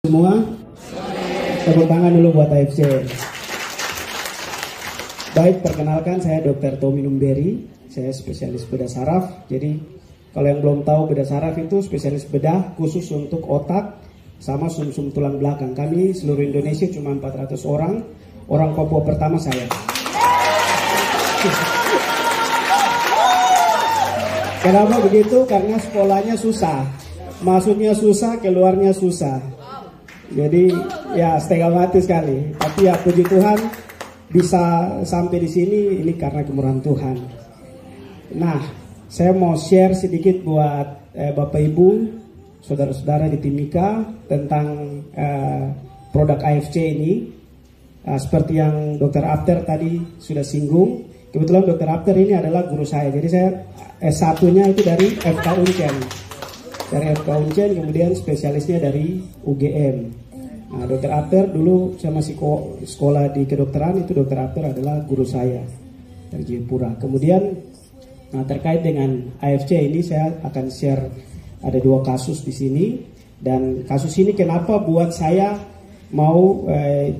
Semua, tepuk tangan dulu buat AFC. Baik, perkenalkan saya Dr. Tommy Numberi, saya spesialis bedah saraf. Jadi kalau yang belum tahu, bedah saraf itu spesialis bedah khusus untuk otak sama sumsum tulang belakang. Kami seluruh Indonesia cuma 400 orang, orang Papua pertama saya. Kenapa begitu? Karena sekolahnya susah, masuknya susah, keluarnya susah. Jadi ya setengah mati sekali. Tapi ya puji Tuhan bisa sampai di sini ini karena kemurahan Tuhan. Nah, saya mau share sedikit buat Bapak Ibu, saudara-saudara di Timika tentang produk AFC ini. Seperti yang Dr. Abter tadi sudah singgung, kebetulan Dr. Abter ini adalah guru saya. Jadi saya S1-nya itu dari FK Uncen. Dari FK Uncen, kemudian spesialisnya dari UGM. Nah, Dr. Abter dulu saya masih sekolah di kedokteran, itu Dr. Abter adalah guru saya dari Jayapura. Kemudian nah, terkait dengan AFC ini saya akan share ada 2 kasus di sini, dan kasus ini kenapa buat saya mau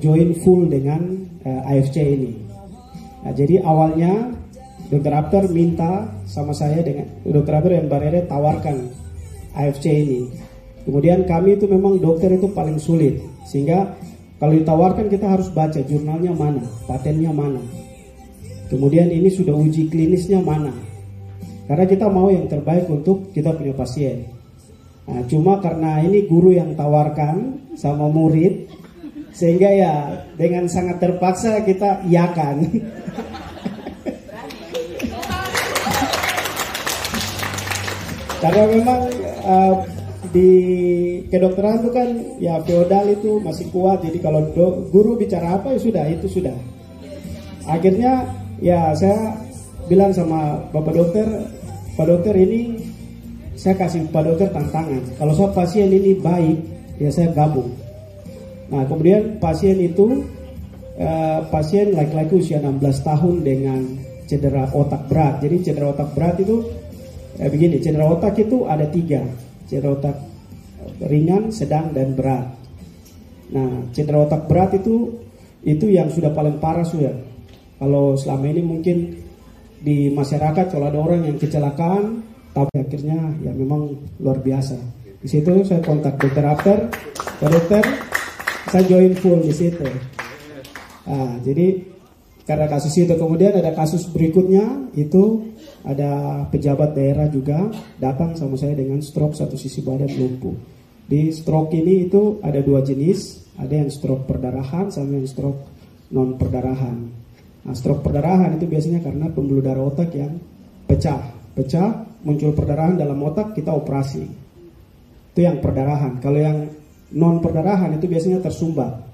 join full dengan AFC ini. Nah, jadi awalnya Dr. Abter minta sama saya dengan Dr. Abter dan Barere tawarkan AFC ini. Kemudian kami itu memang dokter itu paling sulit, sehingga kalau ditawarkan kita harus baca jurnalnya mana, patennya mana. Kemudian ini sudah uji klinisnya mana. Karena kita mau yang terbaik untuk kita punya pasien. Nah, cuma karena ini guru yang tawarkan sama murid, sehingga ya dengan sangat terpaksa kita iakan. Karena memang di kedokteran itu kan ya feodal itu masih kuat. Jadi kalau guru bicara apa ya sudah, itu sudah. Akhirnya ya saya bilang sama Bapak Dokter, Pak Dokter ini saya kasih Pak Dokter tantangan. Kalau soal pasien ini baik, ya saya gabung. Nah, kemudian pasien itu pasien laki-laki usia 16 tahun dengan cedera otak berat. Jadi cedera otak berat itu begini, cedera otak itu ada 3. Cedera otak ringan, sedang, dan berat. Nah, cedera otak berat itu yang sudah paling parah sudah. Kalau selama ini mungkin di masyarakat kalau ada orang yang kecelakaan, tapi akhirnya ya memang luar biasa. Di situ saya kontak Dr. Abter, Pak Dokter, saya join full di situ. Nah, jadi karena kasus itu, kemudian ada kasus berikutnya itu ada pejabat daerah juga datang sama saya dengan stroke satu sisi badan lumpuh. Di stroke ini itu ada 2 jenis, ada yang stroke perdarahan sama yang stroke non perdarahan. Nah, stroke perdarahan itu biasanya karena pembuluh darah otak yang pecah, muncul perdarahan dalam otak, kita operasi. Itu yang perdarahan. Kalau yang non perdarahan itu biasanya tersumbat.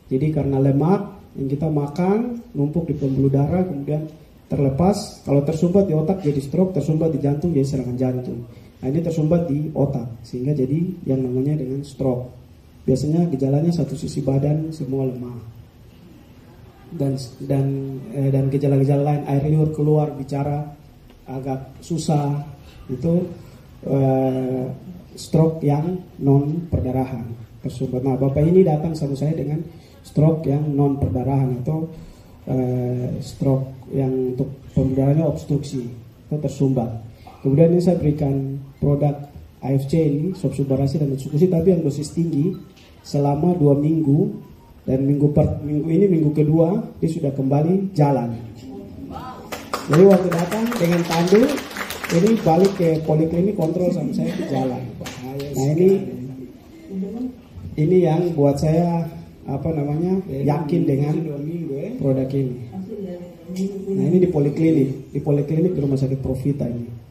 Jadi karena lemak yang kita makan numpuk di pembuluh darah kemudian terlepas, kalau tersumbat di otak jadi stroke, tersumbat di jantung jadi serangan jantung. Nah, ini tersumbat di otak sehingga jadi yang namanya dengan stroke. Biasanya gejalanya satu sisi badan semua lemah. Dan gejala-gejala lain, air liur keluar, bicara agak susah, itu stroke yang non perdarahan tersumbat. Nah, Bapak ini datang sama saya dengan stroke yang non perdarahan atau stroke yang untuk pembuluh darahnya obstruksi atau tersumbat. Kemudian ini saya berikan produk AFC ini, Sobsubarasi dan Mitsukushi, tapi yang dosis tinggi selama 2 minggu, dan minggu ini minggu kedua dia sudah kembali jalan. Jadi waktu datang dengan tandu ini balik ke poliklinik kontrol sama saya ke jalan. Nah, ini yang buat saya yakin dengan produk ini. Nah, ini di poliklinik di Rumah Sakit Profita ini.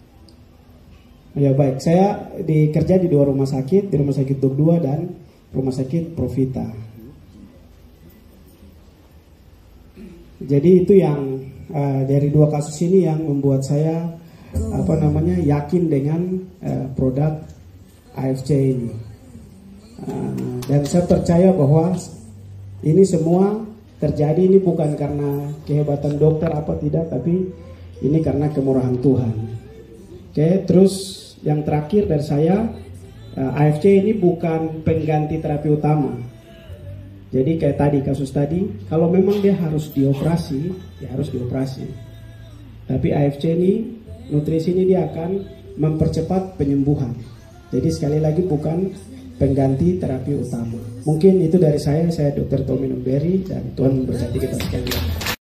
Ya baik, saya kerja di 2 rumah sakit, di Rumah Sakit Dok 2 dan Rumah Sakit Profita. Jadi itu yang dari 2 kasus ini yang membuat saya yakin dengan produk AFC ini. Dan saya percaya bahwa ini semua terjadi ini bukan karena kehebatan dokter apa tidak, tapi ini karena kemurahan Tuhan. Oke, terus yang terakhir dari saya, AFC ini bukan pengganti terapi utama. Jadi kayak tadi, kasus tadi, kalau memang dia harus dioperasi, ya harus dioperasi. Tapi AFC ini, nutrisi ini dia akan mempercepat penyembuhan. Jadi sekali lagi bukan pengganti terapi utama. Mungkin itu dari saya Dr. Tommy Numberi, dan Tuhan memberkati kita sekalian.